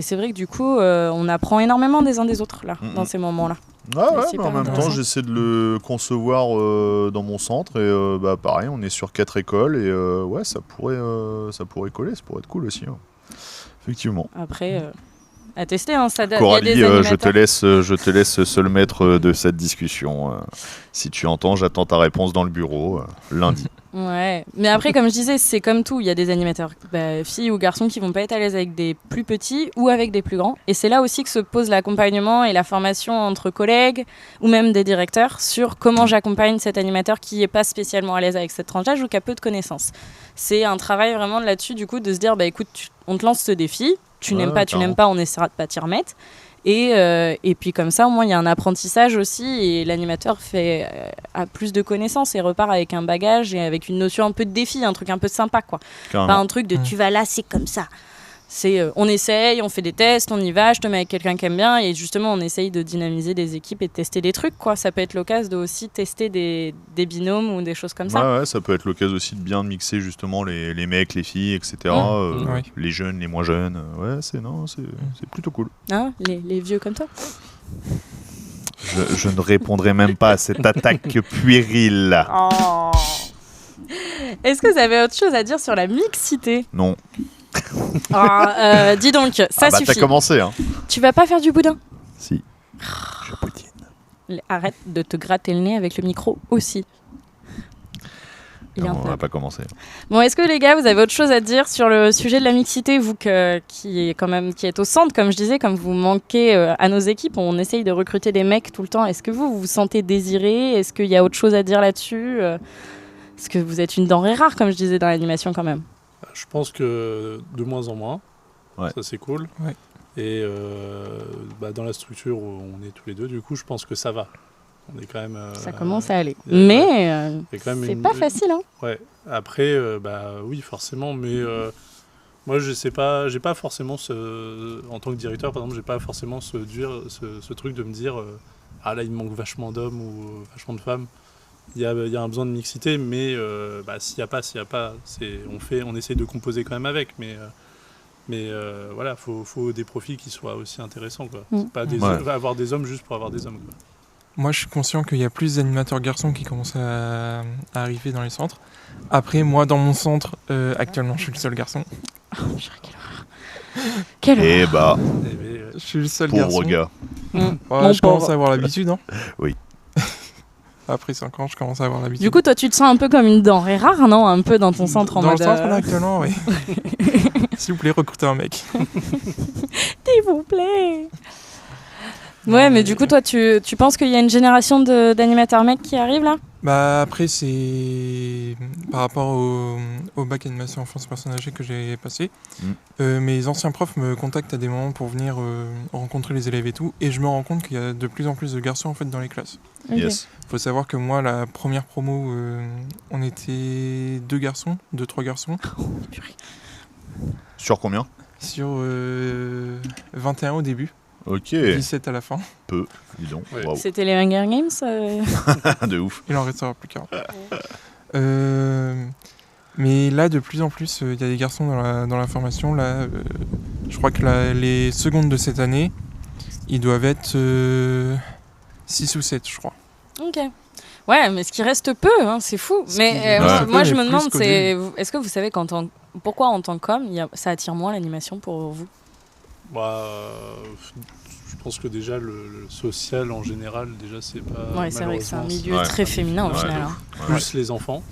c'est vrai que du coup, on apprend énormément des uns des autres, là, dans ces moments-là. Mais en même temps, j'essaie de le concevoir dans mon centre et pareil, on est sur 4 écoles et ça pourrait coller, ça pourrait être cool aussi. Effectivement. Après, à tester, ça date. Coralie, je te laisse seul maître de cette discussion. Si tu entends, j'attends ta réponse dans le bureau lundi. Ouais, mais après, comme je disais, c'est comme tout. Il y a des animateurs, filles ou garçons, qui vont pas être à l'aise avec des plus petits ou avec des plus grands. Et c'est là aussi que se pose l'accompagnement et la formation entre collègues ou même des directeurs sur comment j'accompagne cet animateur qui est pas spécialement à l'aise avec cette tranche d'âge ou qui a peu de connaissances. C'est un travail vraiment là-dessus, du coup, de se dire, écoute, on te lance ce défi, tu n'aimes pas, on essaiera de pas t'y remettre. Et puis comme ça, au moins, il y a un apprentissage aussi et l'animateur a plus de connaissances et repart avec un bagage et avec une notion un peu de défi, un truc un peu sympa, quoi. Pas un truc de tu vas là, c'est comme ça. On essaye, on fait des tests, on y va, je te mets avec quelqu'un qui aime bien et justement on essaye de dynamiser des équipes et de tester des trucs, quoi. Ça peut être l'occasion de aussi tester des binômes ou des choses comme ça. Ouais, ça peut être l'occasion aussi de bien mixer justement les mecs, les filles, etc. Les jeunes, les moins jeunes. C'est plutôt cool. Hein, les vieux comme toi. Je ne répondrai même pas à cette attaque puérile. Oh. Est-ce que vous avez autre chose à dire sur la mixité ? Non. Dis donc, ça suffit. T'as commencé, hein. Tu vas pas faire du boudin ? Si. Je poutine. Arrête de te gratter le nez avec le micro aussi. Non, on va pas commencer. Bon, est-ce que les gars, vous avez autre chose à dire sur le sujet de la mixité, vous qui êtes au centre, comme je disais, comme vous manquez à nos équipes, on essaye de recruter des mecs tout le temps. Est-ce que vous vous sentez désiré ? Est-ce qu'il y a autre chose à dire là-dessus ? Est-ce que vous êtes une denrée rare, comme je disais dans l'animation quand même ? Je pense que de moins en moins, ça c'est cool. Ouais. Et dans la structure où on est tous les deux, du coup, je pense que ça va. On est quand même. Ça commence à aller. Mais c'est pas facile, hein. Ouais. Après, oui, forcément, mais Moi, je sais pas, j'ai pas forcément en tant que directeur, par exemple, j'ai pas forcément ce truc de me dire ah là, il me manque vachement d'hommes ou vachement de femmes. Il y a un besoin de mixité, mais s'il y a pas, on essaie de composer quand même avec, mais voilà, faut des profils qui soient aussi intéressants, quoi. C'est pas avoir des hommes juste pour avoir des hommes, quoi. Moi, je suis conscient qu'il y a plus d'animateurs garçons qui commencent à arriver dans les centres. Après, moi, dans mon centre, actuellement, je suis le seul garçon. Oh, quelle horreur. Je suis le seul pauvre garçon. Gars. Je commence à avoir l'habitude, hein. Oui. Après 5 ans, je commence à avoir l'habitude. Du coup, toi, tu te sens un peu comme une denrée rare, non? Un peu dans ton centre en mode... Dans le centre, là, actuellement, oui. S'il vous plaît, recrutez un mec. S'il vous plaît. Ouais, mais du coup, toi, tu penses qu'il y a une génération d'animateurs mecs qui arrive, là? Bah, après, c'est par rapport au bac animation enfance personnes âgées que j'ai passé. Mes anciens profs me contactent à des moments pour venir rencontrer les élèves et tout. Et je me rends compte qu'il y a de plus en plus de garçons, en fait, dans les classes. Okay. Yes. Faut savoir que moi, la première promo, on était 3 garçons. Sur combien? Sur 21 au début. Ok. 17 à la fin. Peu, dis donc. Ouais. Wow. C'était les Hunger Games De ouf. Il en restera plus qu'un. Mais là, de plus en plus, il y a des garçons dans la formation. Là, je crois que les secondes de cette année, ils doivent être 6 ou 7, je crois. Ok. Ouais, mais ce qui reste peu, hein, c'est fou. Mais moi, je me demande, est-ce que vous savez pourquoi en tant qu'homme, ça attire moins l'animation pour vous? Je pense que déjà le social en général, déjà c'est pas. Ouais, c'est vrai que c'est un milieu très féminin au final. Hein. Plus les enfants.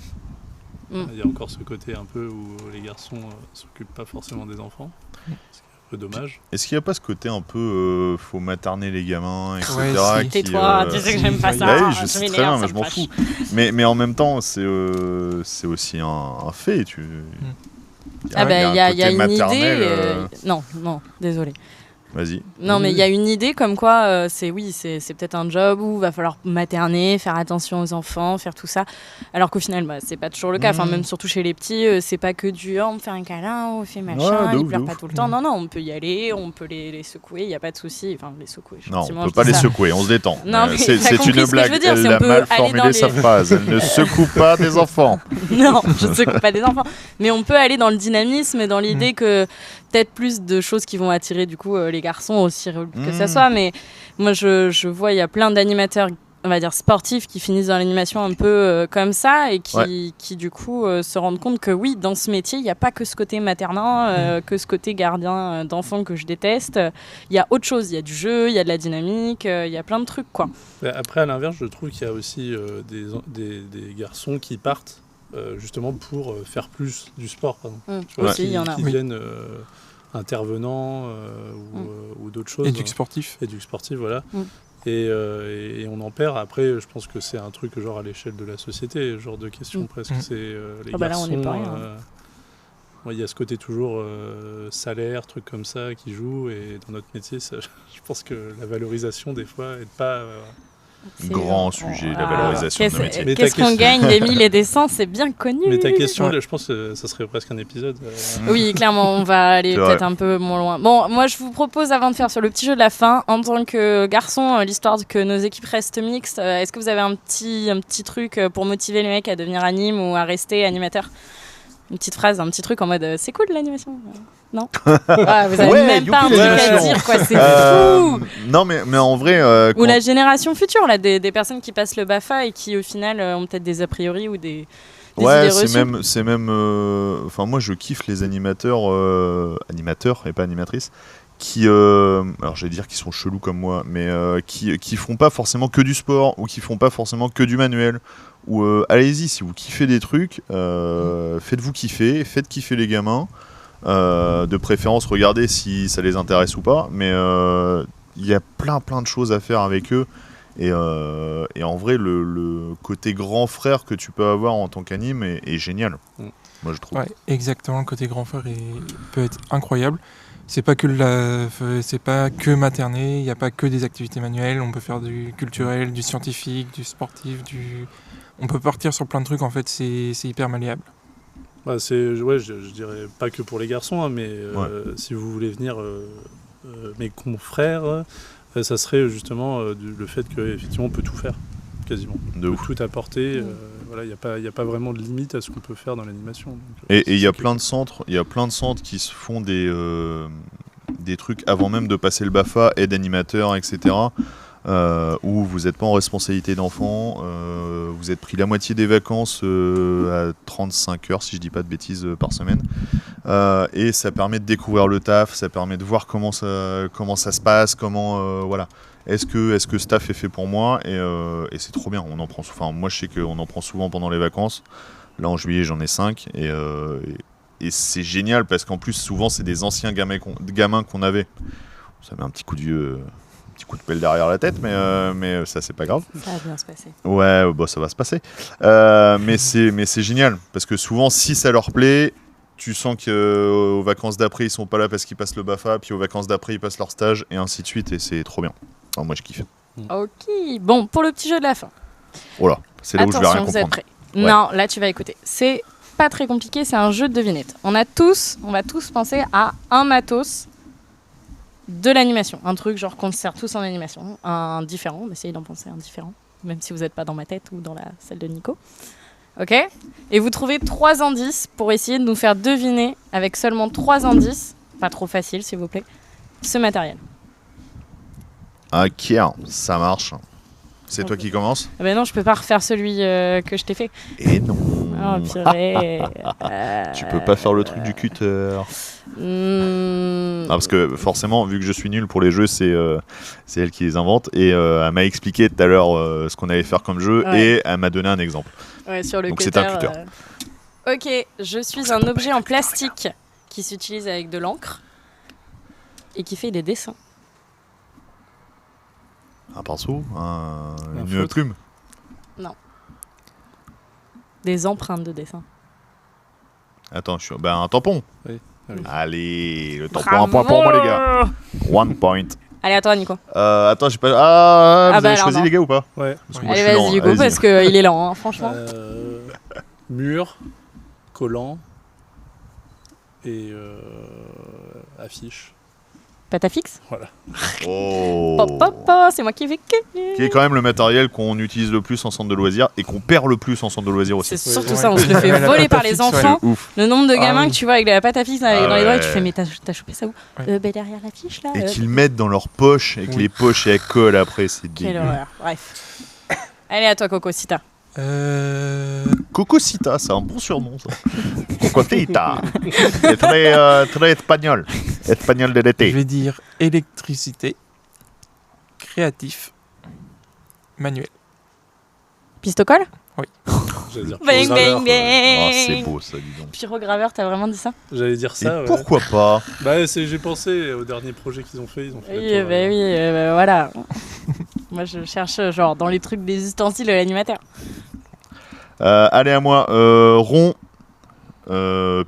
Il y a encore ce côté un peu où les garçons s'occupent pas forcément des enfants. C'est un peu dommage. Est-ce qu'il n'y a pas ce côté un peu faut materner les gamins, etc. Ouais, tais-toi, tu sais que j'aime pas ça. Bah oui, je sais très bien, mais je m'en fous. Mais en même temps, c'est aussi un fait. Il y a une idée. Non, désolé. Vas-y. Non, mais il y a une idée comme quoi c'est peut-être un job où il va falloir materner, faire attention aux enfants, faire tout ça. Alors qu'au final, c'est pas toujours le cas. Enfin, même surtout chez les petits, c'est pas que on me fait un câlin, on fait machin, ils pleurent pas tout le temps. Non, on peut y aller, on peut les secouer, il n'y a pas de souci. Enfin, les secouer. Non, on peut pas les secouer, on se détend. Non, mais c'est une blague. Elle a mal formulé sa phrase. Elle ne secoue pas des enfants. Non, je ne secoue pas des enfants. Mais on peut aller dans le dynamisme et dans l'idée que peut-être plus de choses qui vont attirer du coup les garçons aussi que ça soit, mais moi je vois il y a plein d'animateurs, on va dire sportifs, qui finissent dans l'animation un peu comme ça et qui du coup se rendent compte que oui, dans ce métier il n'y a pas que ce côté maternant, que ce côté gardien d'enfants que je déteste. Il y a autre chose, il y a du jeu, il y a de la dynamique, il y a plein de trucs quoi. Après à l'inverse, je trouve qu'il y a aussi des garçons qui partent justement pour faire plus du sport, pardon. Tu vois, aussi, il y en a. Qui viennent intervenants ou d'autres choses. Éduc sportif. Éduc sportif, voilà. Et on en perd. Après, je pense que c'est un truc genre à l'échelle de la société, genre de question presque. C'est les garçons. Là, on est pas rien. Il y a ce côté toujours salaire, trucs comme ça qui joue. Et dans notre métier, je pense que la valorisation, des fois, n'est pas... grand sujet, la valorisation de nos métiers. Qu'est-ce qu'on gagne des 1000 et des 100, c'est bien connu. Mais ta question, je pense que ça serait presque un épisode. Oui, clairement, on va aller peut-être un peu moins loin. Bon, moi, je vous propose, avant de faire sur le petit jeu de la fin, en tant que garçon, l'histoire que nos équipes restent mixtes, est-ce que vous avez un petit truc pour motiver les mecs à devenir anime ou à rester animateur? Une petite phrase, un petit truc en mode c'est cool l'animation. Non, vous avez même pas un truc à dire, quoi, c'est fou. Non, mais en vrai. Ou la génération future, là, des personnes qui passent le BAFA et qui au final ont peut-être des a priori ou des idées reçues. c'est même. Enfin, moi, je kiffe les animateurs et pas animatrices. Qui, alors j'allais dire qu'ils sont chelous comme moi, mais qui font pas forcément que du sport ou qui font pas forcément que du manuel. Ou allez-y, si vous kiffez des trucs, faites-vous kiffer, faites kiffer les gamins. De préférence, regardez si ça les intéresse ou pas. Mais il y a plein de choses à faire avec eux. Et en vrai, le côté grand frère que tu peux avoir en tant qu'anime est génial. Moi, je trouve. Ouais, exactement, le côté grand frère peut être incroyable. C'est pas que materner, il n'y a pas que des activités manuelles, on peut faire du culturel, du scientifique, du sportif, on peut partir sur plein de trucs, en fait, c'est hyper malléable. Je dirais pas que pour les garçons, hein, mais si vous voulez venir, mes confrères, ça serait justement le fait qu'effectivement on peut tout faire, quasiment. On peut tout apporter. Il n'y a pas vraiment de limite à ce qu'on peut faire dans l'animation. Et il y a plein de centres qui se font des trucs avant même de passer le BAFA, aide animateur, etc. Où vous n'êtes pas en responsabilité d'enfant, vous êtes pris la moitié des vacances à 35 heures, si je dis pas de bêtises, par semaine. Et ça permet de découvrir le taf, ça permet de voir comment ça se passe, voilà. Est-ce que ce taf est fait pour moi, et c'est trop bien. Moi je sais qu'on en prend souvent pendant les vacances. Là en juillet j'en ai 5 et c'est génial parce qu'en plus souvent c'est des anciens gamins qu'on avait. Ça met un petit coup de pelle derrière la tête, mais ça c'est pas grave. Ça va bien se passer. Ouais, ça va se passer. Mais c'est génial parce que souvent si ça leur plaît, tu sens qu'aux vacances d'après ils sont pas là parce qu'ils passent le BAFA, puis aux vacances d'après ils passent leur stage et ainsi de suite, et c'est trop bien. Enfin, moi je kiffe. Ok, bon, pour le petit jeu de la fin. Oh là, c'est là où je vais rien comprendre. Vous êtes prêts? Ouais. Non, là tu vas écouter. C'est pas très compliqué, c'est un jeu de devinette. On va tous penser à un matos de l'animation, un truc genre qu'on se sert tous en animation, un différent, essayez d'en penser un différent, même si vous n'êtes pas dans ma tête ou dans la celle de Nico. Ok? Et vous trouvez 3 indices pour essayer de nous faire deviner, avec seulement 3 indices, pas trop facile s'il vous plaît, ce matériel. Ok, ça marche. C'est toi qui commence? Ben non, je peux pas refaire celui que je t'ai fait. Et non. Oh purée. Tu peux pas faire le truc du cutter. Parce que forcément, vu que je suis nul pour les jeux, c'est elle qui les invente. Et elle m'a expliqué tout à l'heure ce qu'on allait faire comme jeu, et elle m'a donné un exemple. Ouais, sur le donc cutter, c'est un cutter. Ok, je suis un objet en plastique qui s'utilise avec de l'encre et qui fait des dessins. Un pinceau, une plume. Non. Des empreintes de dessin. Attends, un tampon. Oui. Allez, le tampon, un point pour moi les gars. 1 point. Allez, à toi Nico. Attends, j'ai pas... vous avez choisi non. les gars ou pas? Ouais. Allez, vas-y Hugo, parce qu'il est lent, hein, franchement. Mur, collant et affiche. Pâte à fixe. Voilà. Oh. C'est moi qui vais gagner. Qui est quand même le matériel qu'on utilise le plus en centre de loisirs et qu'on perd le plus en centre de loisirs aussi. C'est surtout ça, on se le fait voler par les enfants. Le nombre de gamins que tu vois avec la pâte à fixe dans les doigts et tu fais mais t'as chopé ça où? Derrière l'affiche là. Et qu'ils mettent dans leur poche et que les poches elles collent après, c'est dégueu. Quelle horreur. Bref. Allez à toi Cocosita. Cocosita, c'est un bon surnom ça. Cocosita. C'est très espagnol. Espagnol de l'été. Je vais dire électricité, créatif, manuel. Pistocole? Oui. J'allais dire bang bang bang. Oh, c'est beau ça, dis donc. Pyrograveur, t'as vraiment dit ça? J'allais dire ça. Et pourquoi pas? J'ai pensé au dernier projet qu'ils ont fait. Oui, voilà. Moi je cherche genre dans les trucs des ustensiles de l'animateur. Allez à moi. Rond,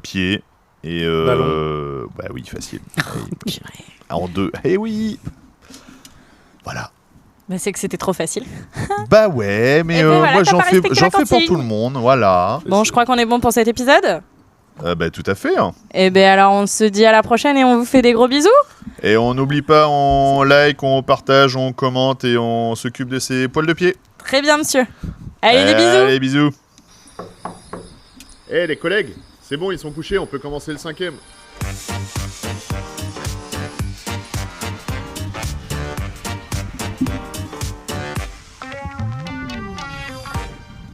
pied et ballon. Bah oui, facile. En 2. Eh oui. Voilà. Bah c'est que c'était trop facile. Bah ouais, mais voilà, moi j'en fais pour pour tout le monde, voilà. Bon, je crois qu'on est bon pour cet épisode. Bah tout à fait. Hein. Et ben alors on se dit à la prochaine et on vous fait des gros bisous. Et on n'oublie pas, on like, on partage, on commente et on s'occupe de ses poils de pied. Très bien monsieur. Allez, des bisous. Allez, bisous. Les collègues, c'est bon, ils sont couchés, on peut commencer le 5e.